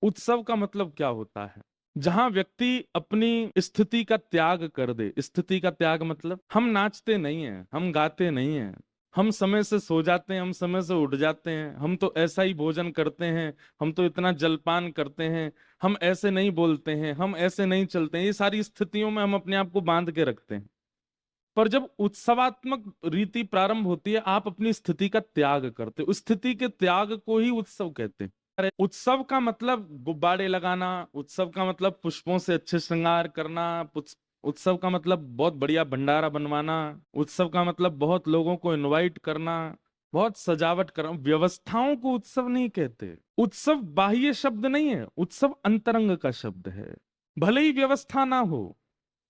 उत्सव का मतलब क्या होता है? जहां व्यक्ति अपनी स्थिति का त्याग कर दे। स्थिति का त्याग मतलब हम नाचते नहीं हैं, हम गाते नहीं हैं, हम समय से सो जाते हैं, हम समय से उठ जाते हैं, हम तो ऐसा ही भोजन करते हैं, हम तो इतना जलपान करते हैं, हम ऐसे नहीं बोलते हैं, हम ऐसे नहीं चलते हैं। ये सारी स्थितियों में हम अपने आप को बांध के रखते हैं। पर जब उत्सवात्मक रीति प्रारंभ होती है, आप अपनी स्थिति का त्याग करते हो। उस स्थिति के त्याग को ही उत्सव कहते हैं। अरे, उत्सव का मतलब गुब्बारे लगाना, उत्सव का मतलब पुष्पों से अच्छे श्रृंगार करना, उत्सव का मतलब बहुत बढ़िया भंडारा बनवाना, उत्सव का मतलब बहुत लोगों को इनवाइट करना, बहुत सजावट करना। व्यवस्थाओं को उत्सव नहीं कहते। उत्सव बाह्य शब्द नहीं है, उत्सव अंतरंग का शब्द है। भले ही व्यवस्था ना हो,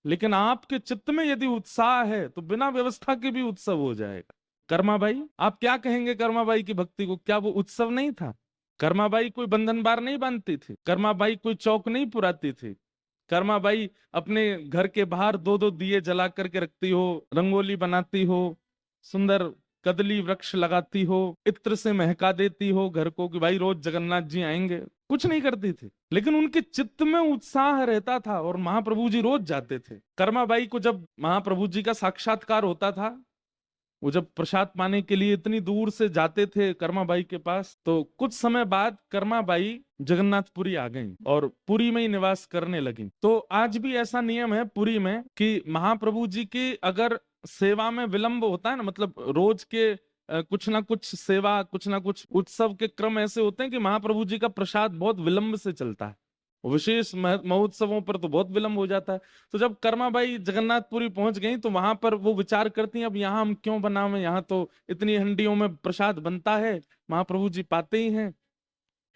लेकिन आपके चित्त में यदि उत्साह है तो बिना व्यवस्था के भी उत्सव हो जाएगा। कर्माबाई, आप क्या कहेंगे कर्माबाई की भक्ति को? क्या वो उत्सव नहीं था? कर्माबाई कोई बंधन बार नहीं बांधती थी, कर्माबाई कोई चौक नहीं पुराती थी, कर्माबाई अपने घर के बाहर दो दो दिए जला करके रखती हो, रंगोली बनाती हो, सुंदर कदली वृक्ष लगाती हो, इत्र से महका देती हो घर को कि भाई रोज जगन्नाथ जी आएंगे। कुछ नहीं करती थी, लेकिन उनके चित्त में उत्साह रहता था और महाप्रभु जी रोज जाते थे। कर्माबाई को जब महाप्रभु जी का साक्षात्कार होता था, वो जब प्रसाद पाने के लिए इतनी दूर से जाते थे कर्माबाई के पास, तो कुछ समय बाद कर्माबाई जगन्नाथपुरी आ गई और पुरी में ही निवास करने लगी। तो आज भी ऐसा नियम है पुरी में कि महाप्रभु जी की अगर सेवा में विलंब होता है ना, मतलब रोज के कुछ ना कुछ सेवा, कुछ ना कुछ उत्सव के क्रम ऐसे होते हैं कि महाप्रभु जी का प्रसाद बहुत विलंब से चलता है। विशेष महोत्सवों पर तो बहुत विलंब हो जाता है। तो जब कर्माबाई जगन्नाथपुरी पहुंच गई तो वहां पर वो विचार करती हैं, अब यहाँ हम क्यों बनावें, यहाँ तो इतनी हंडियों में प्रसाद बनता है, महाप्रभु जी पाते ही हैं।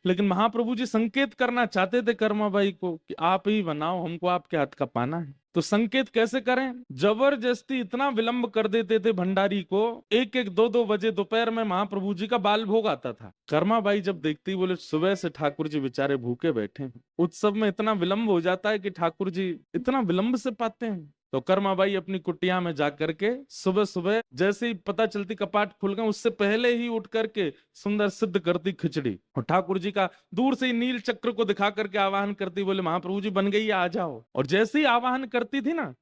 लेकिन महाप्रभु जी संकेत करना चाहते थे कर्माबाई को कि आप ही बनाओ, हमको आपके हाथ का पाना है। तो संकेत कैसे करें? जबरदस्ती इतना विलंब कर देते थे भंडारी को, एक एक दो दो बजे दोपहर में महाप्रभु जी का बाल भोग आता था। कर्माबाई जब देखती, बोले सुबह से ठाकुर जी बेचारे भूखे बैठे हैं, उत्सव में इतना विलंब हो जाता है कि ठाकुर जी इतना विलंब से पाते हैं। तो कर्माबाई अपनी कुटिया में जाकर के सुबह सुबह जैसे ही पता चलती कपाट खुल गए, उससे पहले ही उठ करके सुंदर सिद्ध करती खिचड़ी और ठाकुर जी का दूर से ही नील चक्र को दिखा करके आवाहन करती, बोले महाप्रभु जी बन गई, आ जाओ। और जैसे ही आवाहन करती थी ना,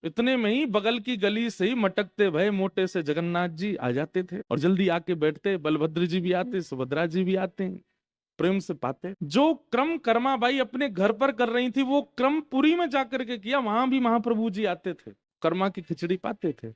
इतने में ही बगल की गली से ही मटकते भय मोटे से जगन्नाथ जी आ जाते थे और जल्दी आके बैठते। बलभद्र जी भी आते, सुभद्रा जी भी आते, प्रेम से पाते। जो क्रम कर्माबाई अपने घर पर कर रही थी, वो क्रम पुरी में जाकर के किया, वहां भी महाप्रभु जी आते थे, कर्मा की खिचड़ी पाते थे।